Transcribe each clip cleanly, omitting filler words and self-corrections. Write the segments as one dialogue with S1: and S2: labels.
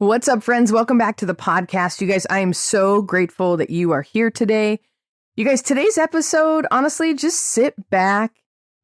S1: What's up, friends? Welcome back to the podcast. You guys, I am so grateful that you are here today. You guys, today's episode, honestly, just sit back,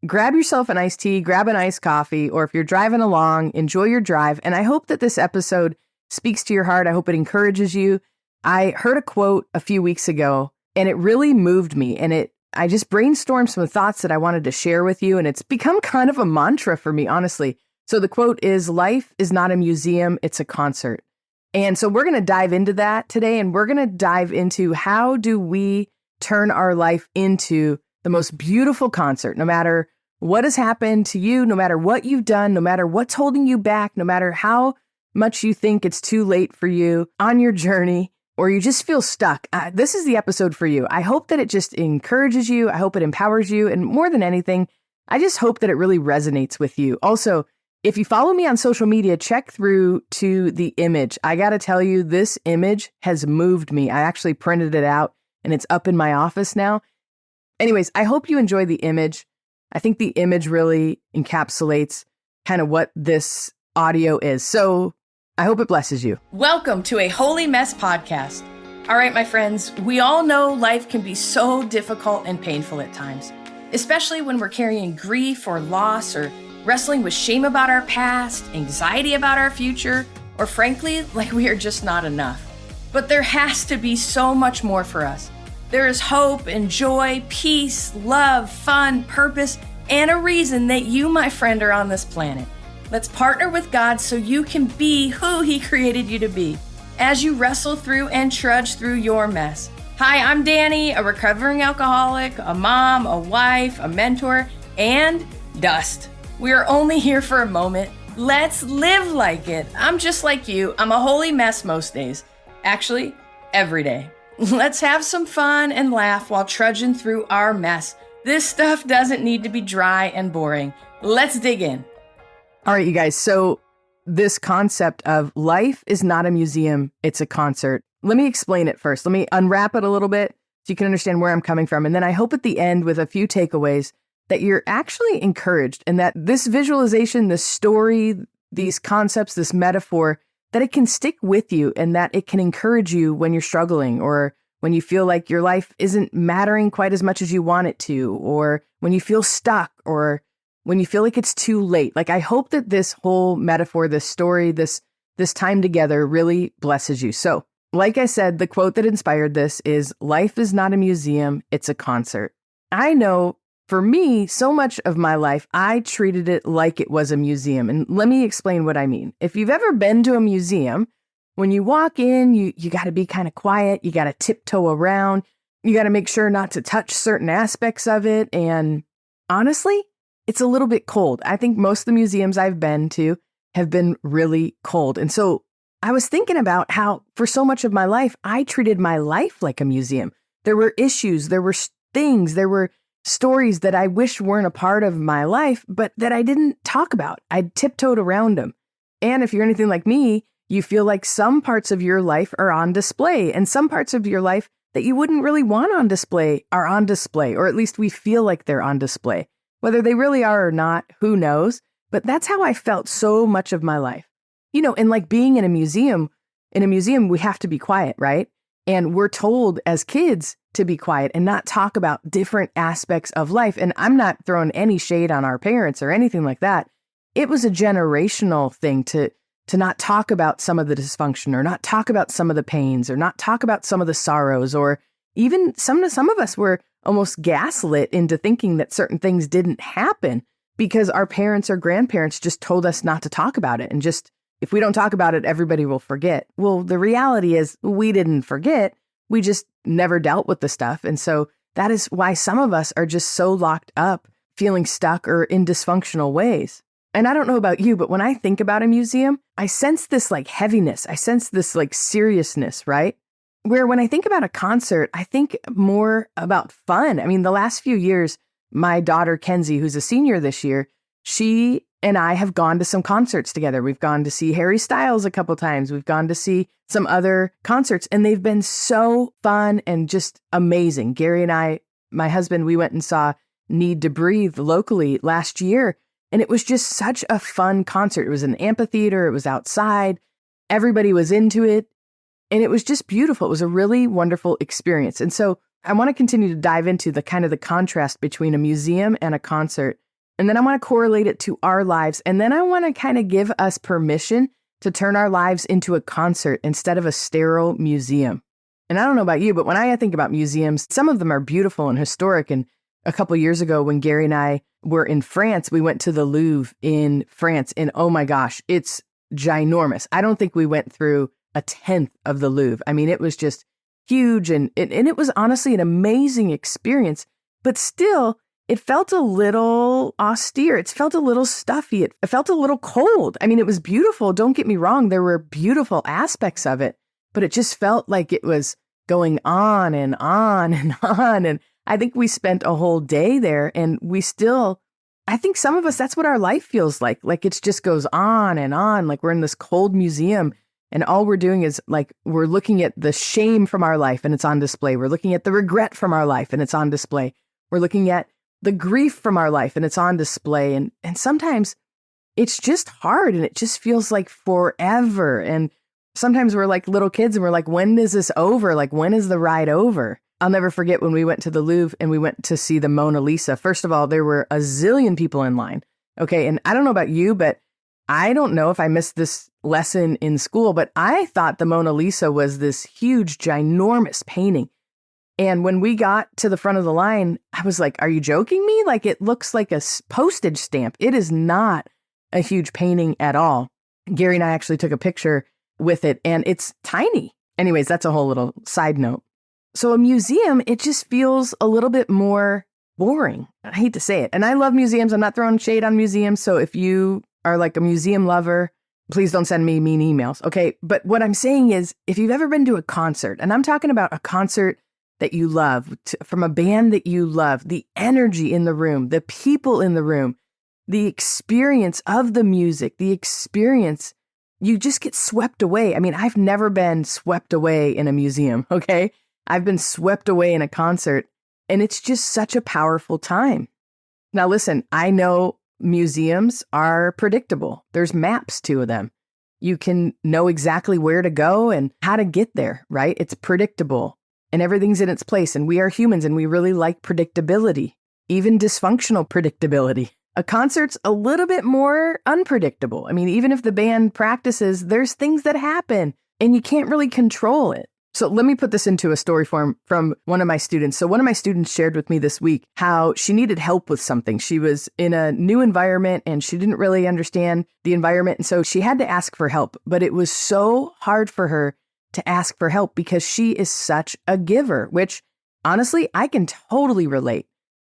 S1: grab yourself an iced tea, grab an iced coffee, or if you're driving along, enjoy your drive. And I hope that this episode speaks to your heart. I hope it encourages you. I heard a quote a few weeks ago, and it really moved me. And I just brainstormed some thoughts that I wanted to share with you. And it's become kind of a mantra for me, honestly. So the quote is, "Life is not a museum, it's a concert." And so we're going to dive into that today, and we're going to dive into how do we turn our life into the most beautiful concert, no matter what has happened to you, no matter what you've done, no matter what's holding you back, no matter how much you think it's too late for you on your journey, or you just feel stuck. This is the episode for you. I hope that it just encourages you. I hope it empowers you. And more than anything, I just hope that it really resonates with you. Also, if you follow me on social media, check through to the image. I got to tell you, this image has moved me. I actually printed it out and it's up in my office now. Anyways, I hope you enjoy the image. I think the image really encapsulates kind of what this audio is. So I hope it blesses you. Welcome to a Holy Mess podcast. All right, my friends, we all know life can be so difficult and painful at times, especially when we're carrying grief or loss or wrestling with shame about our past, anxiety about our future, or frankly, like we are just not enough. But there has to be so much more for us. There is hope and joy, peace, love, fun, purpose, and a reason that you, my friend, are on this planet. Let's partner with God so you can be who He created you to be as you wrestle through and trudge through your mess. Hi, I'm Dani, a recovering alcoholic, a mom, a wife, a mentor, and dust. We are only here for a moment. Let's live like it. I'm just like you. I'm a holy mess most days. Actually, every day. Let's have some fun and laugh while trudging through our mess. This stuff doesn't need to be dry and boring. Let's dig in. All right, you guys. So this concept of life is not a museum, it's a concert. Let me explain it first. Let me unwrap it a little bit so you can understand where I'm coming from. And then I hope at the end with a few takeaways that you're actually encouraged and that this visualization, this story, these concepts, this metaphor, that it can stick with you and that it can encourage you when you're struggling or when you feel like your life isn't mattering quite as much as you want it to, or when you feel stuck or when you feel like it's too late. Like, I hope that this whole metaphor, this story, this time together really blesses you. So, like I said, the quote that inspired this is, "Life is not a museum, it's a concert." I know for me, so much of my life, I treated it like it was a museum. And let me explain what I mean. If you've ever been to a museum, when you walk in, you got to be kind of quiet. You got to tiptoe around. You got to make sure not to touch certain aspects of it. And honestly, it's a little bit cold. I think most of the museums I've been to have been really cold. And so I was thinking about how for so much of my life, I treated my life like a museum. There were issues, there were things, there were stories that I wish weren't a part of my life, but that I didn't talk about. I tiptoed around them. And if you're anything like me, you feel like some parts of your life are on display, and some parts of your life that you wouldn't really want on display are on display, or at least we feel like they're on display. Whether they really are or not, who knows? But that's how I felt so much of my life. You know, and like being in a museum, we have to be quiet, right? And we're told as kids to be quiet and not talk about different aspects of life. And I'm not throwing any shade on our parents or anything like that. It was a generational thing to not talk about some of the dysfunction, or not talk about some of the pains, or not talk about some of the sorrows, or even some of us were almost gaslit into thinking that certain things didn't happen because our parents or grandparents just told us not to talk about it. And just, if we don't talk about it, everybody will forget. Well, the reality is we didn't forget. We just never dealt with the stuff. And so that is why some of us are just so locked up, feeling stuck or in dysfunctional ways. And I don't know about you, but when I think about a museum, I sense this like heaviness. I sense this like seriousness, right? Where when I think about a concert, I think more about fun. I mean, the last few years, my daughter, Kenzie, who's a senior this year, she and I have gone to some concerts together. We've gone to see Harry Styles a couple times. We've gone to see some other concerts, and they've been so fun and just amazing. Gary and I, my husband, we went and saw Need to Breathe locally last year, and it was just such a fun concert. It was an amphitheater. It was outside. Everybody was into it. And it was just beautiful. It was a really wonderful experience. And so I want to continue to dive into the kind of the contrast between a museum and a concert. And then I want to correlate it to our lives. And then I want to kind of give us permission to turn our lives into a concert instead of a sterile museum. And I don't know about you, but when I think about museums, some of them are beautiful and historic. And a couple of years ago, when Gary and I were in France, we went to the Louvre in France. And oh my gosh, it's ginormous. I don't think we went through a tenth of the Louvre. I mean, it was just huge. And it was honestly an amazing experience. But still, it felt a little austere. It felt a little stuffy. It felt a little cold. I mean, it was beautiful. Don't get me wrong. There were beautiful aspects of it, but it just felt like it was going on and on and on. And I think we spent a whole day there, and I think some of us, that's what our life feels like. Like it just goes on and on. Like we're in this cold museum, and all we're doing is like, we're looking at the shame from our life and it's on display. We're looking at the regret from our life and it's on display. We're looking at the grief from our life and it's on display. And sometimes it's just hard and it just feels like forever. And sometimes we're like little kids and we're like, when is this over? Like, when is the ride over? I'll never forget when we went to the Louvre and we went to see the Mona Lisa. First of all, there were a zillion people in line. Okay. And I don't know about you, but I don't know if I missed this lesson in school, but I thought the Mona Lisa was this huge, ginormous painting. And when we got to the front of the line, I was like, are you joking me? Like, it looks like a postage stamp. It is not a huge painting at all. Gary and I actually took a picture with it, and it's tiny. Anyways, that's a whole little side note. So a museum, it just feels a little bit more boring. I hate to say it. And I love museums. I'm not throwing shade on museums. So if you are like a museum lover, please don't send me mean emails. Okay. But what I'm saying is, if you've ever been to a concert, and I'm talking about a concert that you love, from a band that you love, the energy in the room, the people in the room, the experience of the music, the experience, you just get swept away. I mean, I've never been swept away in a museum. Okay. I've been swept away in a concert, and it's just such a powerful time. Now, listen, I know museums are predictable. There's maps to them. You can know exactly where to go and how to get there, right? It's predictable and everything's in its place. And we are humans and we really like predictability, even dysfunctional predictability. A concert's a little bit more unpredictable. I mean, even if the band practices, there's things that happen and you can't really control it. So let me put this into a story form from one of my students. So one of my students shared with me this week how she needed help with something. She was in a new environment and she didn't really understand the environment. And so she had to ask for help, but it was so hard for her to ask for help because she is such a giver, which honestly, I can totally relate.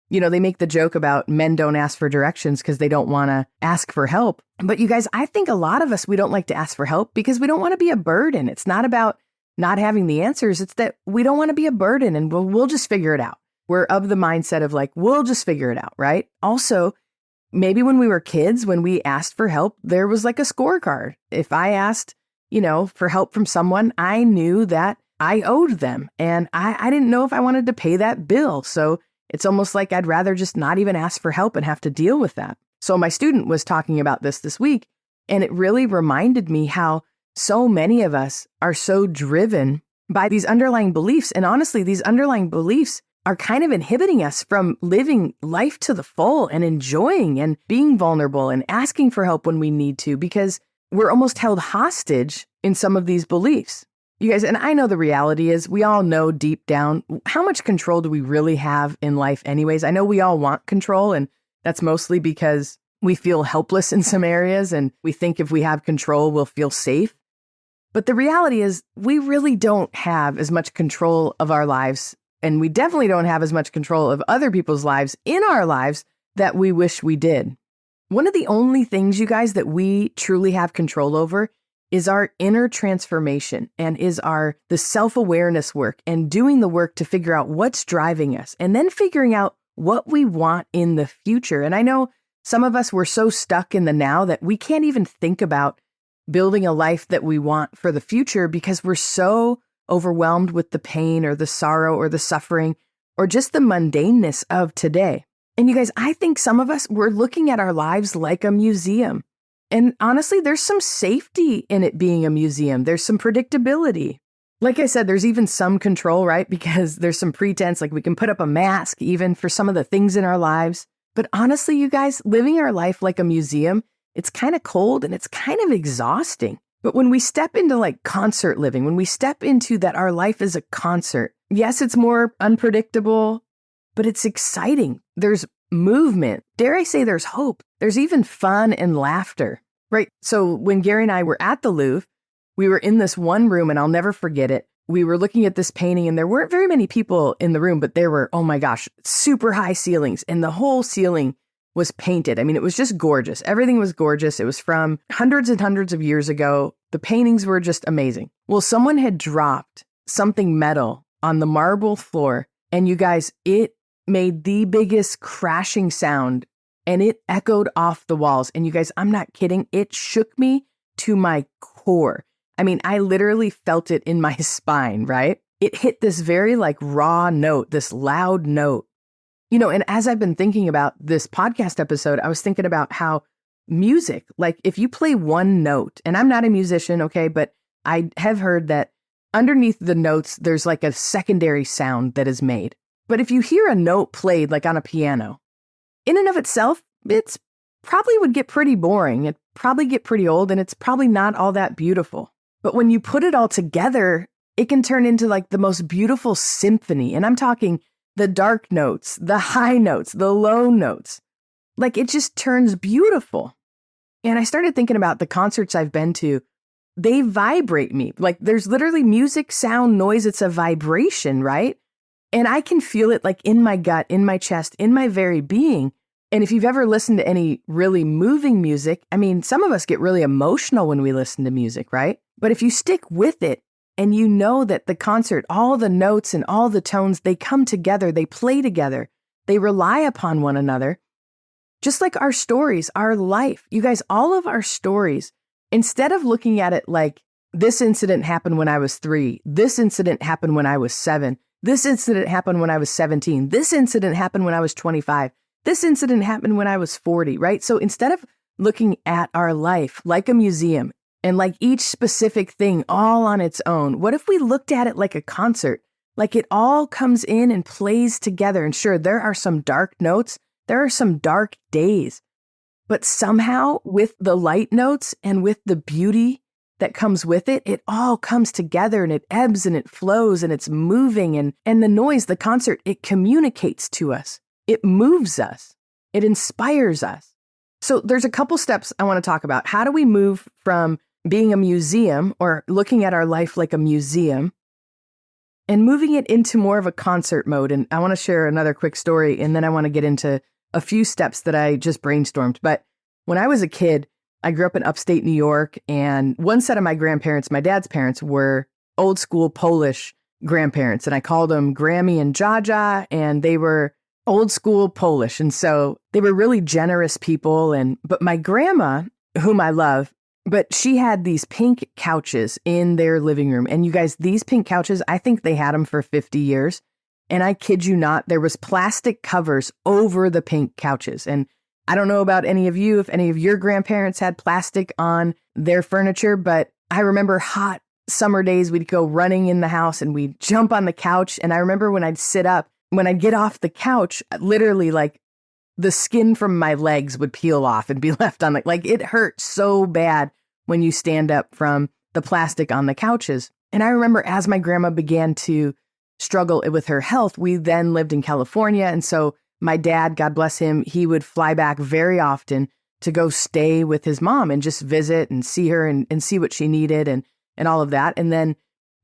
S1: You know, they make the joke about men don't ask for directions because they don't want to ask for help. But you guys, I think a lot of us, we don't like to ask for help because we don't want to be a burden. It's not about not having the answers. It's that we don't want to be a burden and we'll just figure it out. We're of the mindset of like, we'll just figure it out, right? Also, maybe when we were kids, when we asked for help, there was like a scorecard. If I asked, for help from someone, I knew that I owed them and I didn't know if I wanted to pay that bill. So it's almost like I'd rather just not even ask for help and have to deal with that. So my student was talking about this week, and it really reminded me how so many of us are so driven by these underlying beliefs. And honestly, these underlying beliefs are kind of inhibiting us from living life to the full and enjoying and being vulnerable and asking for help when we need to, because we're almost held hostage in some of these beliefs. You guys, and I know the reality is we all know deep down, how much control do we really have in life anyways? I know we all want control, and that's mostly because we feel helpless in some areas and we think if we have control, we'll feel safe. But the reality is we really don't have as much control of our lives, and we definitely don't have as much control of other people's lives in our lives that we wish we did. One of the only things, you guys, that we truly have control over is our inner transformation and is the self-awareness work and doing the work to figure out what's driving us and then figuring out what we want in the future. And I know some of us, we're so stuck in the now that we can't even think about building a life that we want for the future because we're so overwhelmed with the pain or the sorrow or the suffering or just the mundaneness of today. And you guys, I think some of us, we're looking at our lives like a museum. And honestly, there's some safety in it being a museum. There's some predictability. Like I said, there's even some control, right? Because there's some pretense, like we can put up a mask even for some of the things in our lives. But honestly, you guys, living our life like a museum, it's kind of cold and it's kind of exhausting. But when we step into like concert living, when we step into that our life is a concert, yes, it's more unpredictable, but it's exciting. There's movement. Dare I say there's hope. There's even fun and laughter, right? So when Gary and I were at the Louvre, we were in this one room and I'll never forget it. We were looking at this painting and there weren't very many people in the room, but there were, oh my gosh, super high ceilings and the whole ceiling was painted. I mean, it was just gorgeous. Everything was gorgeous. It was from hundreds and hundreds of years ago. The paintings were just amazing. Well, someone had dropped something metal on the marble floor and you guys, it made the biggest crashing sound and it echoed off the walls. And you guys, I'm not kidding. It shook me to my core. I mean, I literally felt it in my spine, right? It hit this very like raw note, this loud note. And as I've been thinking about this podcast episode, I was thinking about how music, like if you play one note, and I'm not a musician, okay, but I have heard that underneath the notes, there's like a secondary sound that is made. But if you hear a note played like on a piano, in and of itself, it's probably would get pretty boring. It'd probably get pretty old and it's probably not all that beautiful. But when you put it all together, it can turn into like the most beautiful symphony. And I'm talking the dark notes, the high notes, the low notes. Like it just turns beautiful. And I started thinking about the concerts I've been to. They vibrate me. Like there's literally music, sound, noise. It's a vibration, right? And I can feel it like in my gut, in my chest, in my very being. And if you've ever listened to any really moving music, I mean, some of us get really emotional when we listen to music, right? But if you stick with it and you know that the concert, all the notes and all the tones, they come together, they play together, they rely upon one another. Just like our stories, our life, you guys, all of our stories, instead of looking at it like this incident happened when I was 3, this incident happened when I was 7, this incident happened when I was 17, this incident happened when I was 25, this incident happened when I was 40, right? So instead of looking at our life like a museum and like each specific thing all on its own, what if we looked at it like a concert, like it all comes in and plays together? And sure, there are some dark notes, there are some dark days, but somehow with the light notes and with the beauty that comes with it, it all comes together and it ebbs and it flows and it's moving and the noise, the concert, it communicates to us. It moves us. It inspires us. So there's a couple steps I want to talk about. How do we move from being a museum or looking at our life like a museum and moving it into more of a concert mode? And I want to share another quick story and then I want to get into a few steps that I just brainstormed. But when I was a kid, I grew up in upstate New York and one set of my grandparents, my dad's parents, were old school Polish grandparents. And I called them Grammy and Jaja, and they were old school Polish. And so they were really generous people. But my grandma, whom I love, but she had these pink couches in their living room. And you guys, these pink couches, I think they had them for 50 years. And I kid you not, there was plastic covers over the pink couches. And I don't know about any of you, if any of your grandparents had plastic on their furniture, but I remember hot summer days, we'd go running in the house and we'd jump on the couch. And I remember when I'd sit up, when I'd get off the couch, literally like the skin from my legs would peel off and be left on like it hurt so bad when you stand up from the plastic on the couches. And I remember as my grandma began to struggle with her health, we then lived in California. And so my dad, God bless him, he would fly back very often to go stay with his mom and just visit and see her and see what she needed and all of that. And then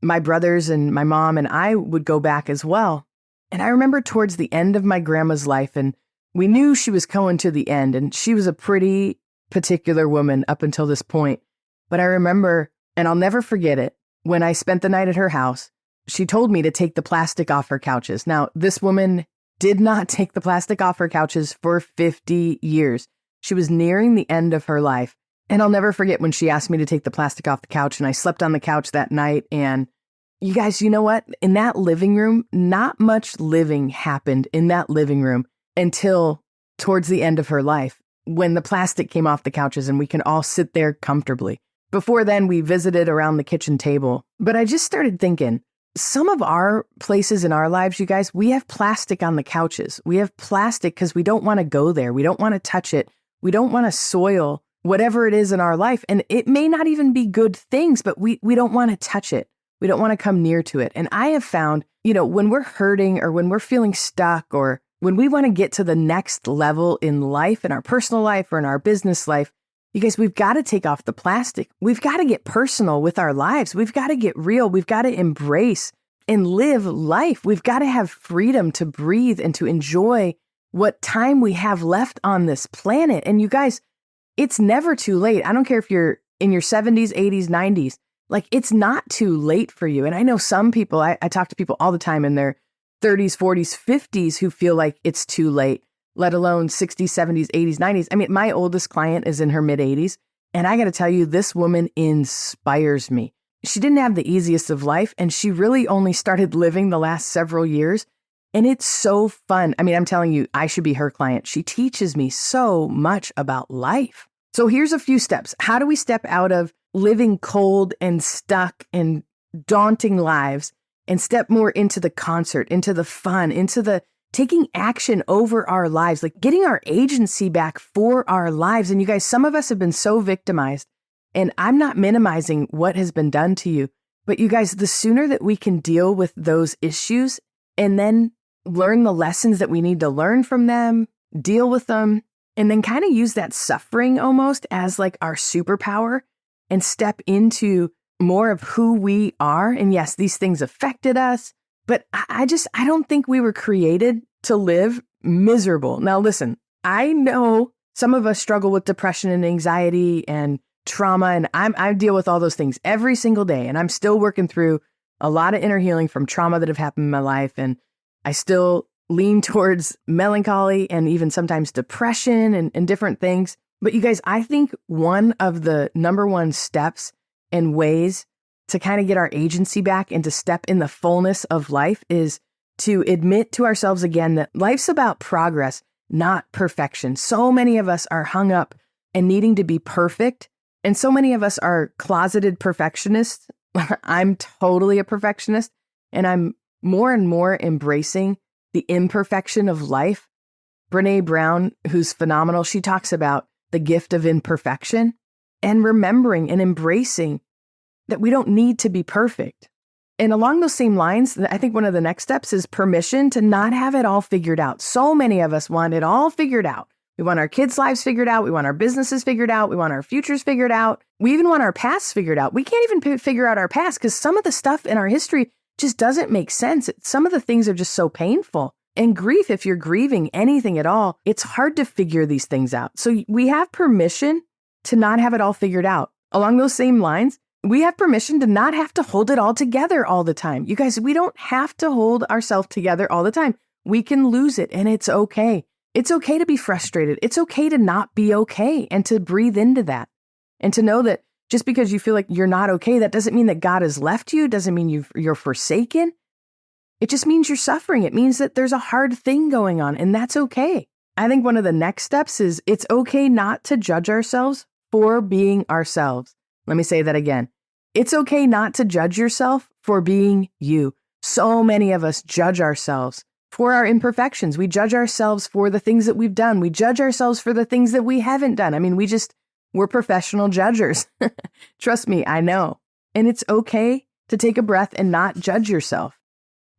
S1: my brothers and my mom and I would go back as well. And I remember towards the end of my grandma's life, and we knew she was going to the end, and she was a pretty particular woman up until this point. But I remember, and I'll never forget it, when I spent the night at her house, she told me to take the plastic off her couches. Now, this woman did not take the plastic off her couches for 50 years. She was nearing the end of her life. And I'll never forget when she asked me to take the plastic off the couch, and I slept on the couch that night. And you guys, you know what? In that living room, not much living happened in that living room until towards the end of her life. when the plastic came off the couches and we can all sit there comfortably. Before then, we visited around the kitchen table. But I just started thinking, some of our places in our lives, you guys, we have plastic on the couches. We have plastic because we don't want to go there. We don't want to touch it. We don't want to soil whatever it is in our life. And it may not even be good things, but we don't want to touch it. We don't want to come near to it. And I have found, when we're hurting or when we're feeling stuck or when we want to get to the next level in life, in our personal life or in our business life, you guys, we've got to take off the plastic. We've got to get personal with our lives. We've got to get real. We've got to embrace and live life. We've got to have freedom to breathe and to enjoy what time we have left on this planet. And you guys, it's never too late. I don't care if you're in your 70s, 80s, 90s. Like, it's not too late for you. And I know some people, I talk to people all the time in their 30s, 40s, 50s who feel like it's too late, let alone 60s, 70s, 80s, 90s. I mean, my oldest client is in her mid 80s. And I got to tell you, this woman inspires me. She didn't have the easiest of life, and she really only started living the last several years. And it's so fun. I mean, I'm telling you, I should be her client. She teaches me so much about life. So here's a few steps. How do we step out of living cold and stuck and daunting lives and step more into the concert, into the fun, into the taking action over our lives, like getting our agency back for our lives? And you guys, some of us have been so victimized, and I'm not minimizing what has been done to you, but you guys, the sooner that we can deal with those issues and then learn the lessons that we need to learn from them, deal with them, and then kind of use that suffering almost as like our superpower and step into more of who we are. And yes, these things affected us, but I don't think we were created to live miserable. Now, listen, I know some of us struggle with depression and anxiety and trauma, and I deal with all those things every single day. And I'm still working through a lot of inner healing from trauma that have happened in my life. And I still lean towards melancholy and even sometimes depression and different things. But you guys, I think one of the number one steps and ways to kind of get our agency back and to step in the fullness of life is to admit to ourselves again that life's about progress, not perfection. So many of us are hung up and needing to be perfect. And so many of us are closeted perfectionists. I'm totally a perfectionist, and I'm more and more embracing the imperfection of life. Brene Brown, who's phenomenal, she talks about the gift of imperfection and remembering and embracing that we don't need to be perfect. And along those same lines, I think one of the next steps is permission to not have it all figured out. So many of us want it all figured out. We want our kids' lives figured out. We want our businesses figured out. We want our futures figured out. We even want our pasts figured out. We can't even figure out our past because some of the stuff in our history just doesn't make sense. Some of the things are just so painful. And grief, if you're grieving anything at all, it's hard to figure these things out. So we have permission to not have it all figured out. Along those same lines, we have permission to not have to hold it all together all the time. You guys, we don't have to hold ourselves together all the time. We can lose it, and it's okay. It's okay to be frustrated. It's okay to not be okay and to breathe into that and to know that just because you feel like you're not okay, that doesn't mean that God has left you. It doesn't mean you're forsaken. It just means you're suffering. It means that there's a hard thing going on, and that's okay. I think one of the next steps is it's okay not to judge ourselves for being ourselves. Let me say that again. It's okay not to judge yourself for being you. So many of us judge ourselves for our imperfections. We judge ourselves for the things that we've done. We judge ourselves for the things that we haven't done. I mean, we're professional judgers. Trust me, I know. And it's okay to take a breath and not judge yourself.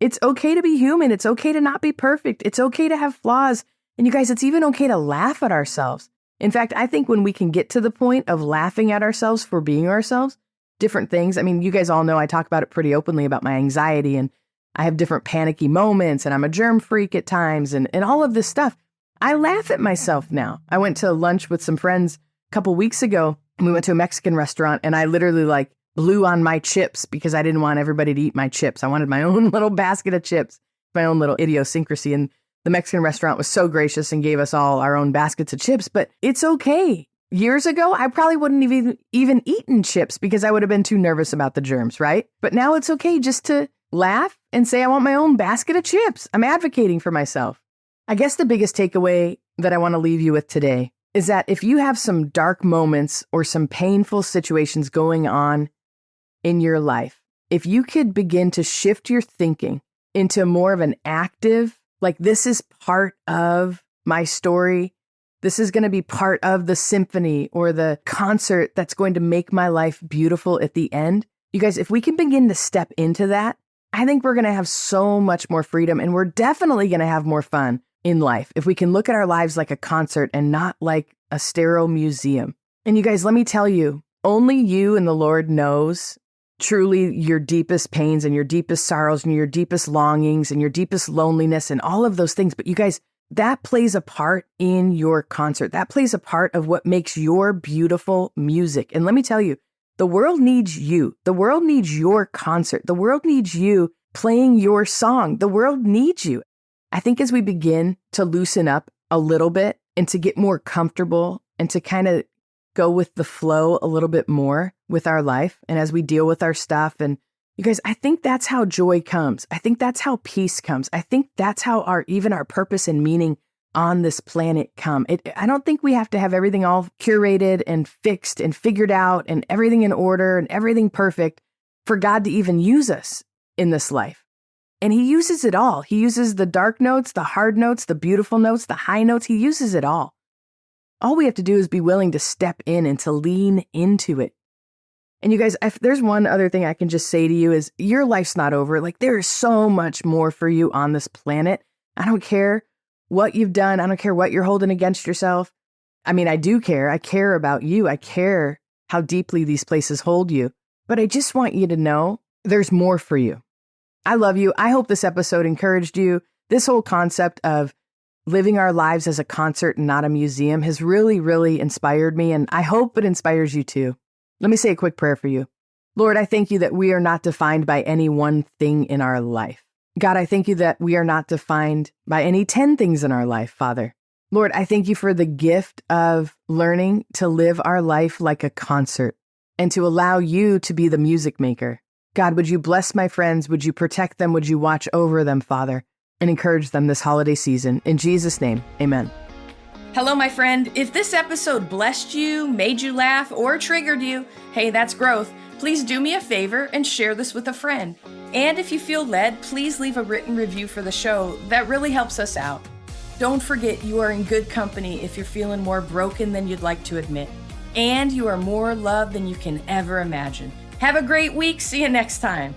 S1: It's okay to be human. It's okay to not be perfect. It's okay to have flaws. And you guys, it's even okay to laugh at ourselves. In fact, I think when we can get to the point of laughing at ourselves for being ourselves, different things. I mean, you guys all know I talk about it pretty openly about my anxiety, and I have different panicky moments, and I'm a germ freak at times, and all of this stuff. I laugh at myself now. I went to lunch with some friends a couple weeks ago, and we went to a Mexican restaurant, and I literally blew on my chips because I didn't want everybody to eat my chips. I wanted my own little basket of chips, my own little idiosyncrasy. And the Mexican restaurant was so gracious and gave us all our own baskets of chips, but it's okay. Years ago, I probably wouldn't have even eaten chips because I would have been too nervous about the germs, right? But now it's okay just to laugh and say, I want my own basket of chips. I'm advocating for myself. I guess the biggest takeaway that I want to leave you with today is that if you have some dark moments or some painful situations going on in your life, if you could begin to shift your thinking into more of an active, like this is part of my story, this is going to be part of the symphony or the concert that's going to make my life beautiful at the end. You guys, if we can begin to step into that, I think we're going to have so much more freedom, and we're definitely going to have more fun in life if we can look at our lives like a concert and not like a sterile museum. And you guys, let me tell you, only you and the Lord knows truly your deepest pains and your deepest sorrows and your deepest longings and your deepest loneliness and all of those things. But you guys, that plays a part in your concert. That plays a part of what makes your beautiful music. And let me tell you, the world needs you. The world needs your concert. The world needs you playing your song. The world needs you. I think as we begin to loosen up a little bit and to get more comfortable and to kind of go with the flow a little bit more with our life, and as we deal with our stuff, and you guys, I think that's how joy comes. I think that's how peace comes. I think that's how even our purpose and meaning on this planet come. I don't think we have to have everything all curated and fixed and figured out and everything in order and everything perfect for God to even use us in this life. And he uses it all. He uses the dark notes, the hard notes, the beautiful notes, the high notes. He uses it all. All we have to do is be willing to step in and to lean into it. And you guys, if there's one other thing I can just say to you is your life's not over. Like, there is so much more for you on this planet. I don't care what you've done. I don't care what you're holding against yourself. I mean, I do care. I care about you. I care how deeply these places hold you. But I just want you to know there's more for you. I love you. I hope this episode encouraged you. This whole concept of living our lives as a concert and not a museum has really, really inspired me. And I hope it inspires you too. Let me say a quick prayer for you. Lord, I thank you that we are not defined by any one thing in our life. God, I thank you that we are not defined by any 10 things in our life, Father. Lord, I thank you for the gift of learning to live our life like a concert and to allow you to be the music maker. God, would you bless my friends? Would you protect them? Would you watch over them, Father, and encourage them this holiday season? In Jesus' name, amen.
S2: Hello, my friend. If this episode blessed you, made you laugh, or triggered you, hey, that's growth. Please do me a favor and share this with a friend. And if you feel led, please leave a written review for the show. That really helps us out. Don't forget, you are in good company if you're feeling more broken than you'd like to admit. And you are more loved than you can ever imagine. Have a great week. See you next time.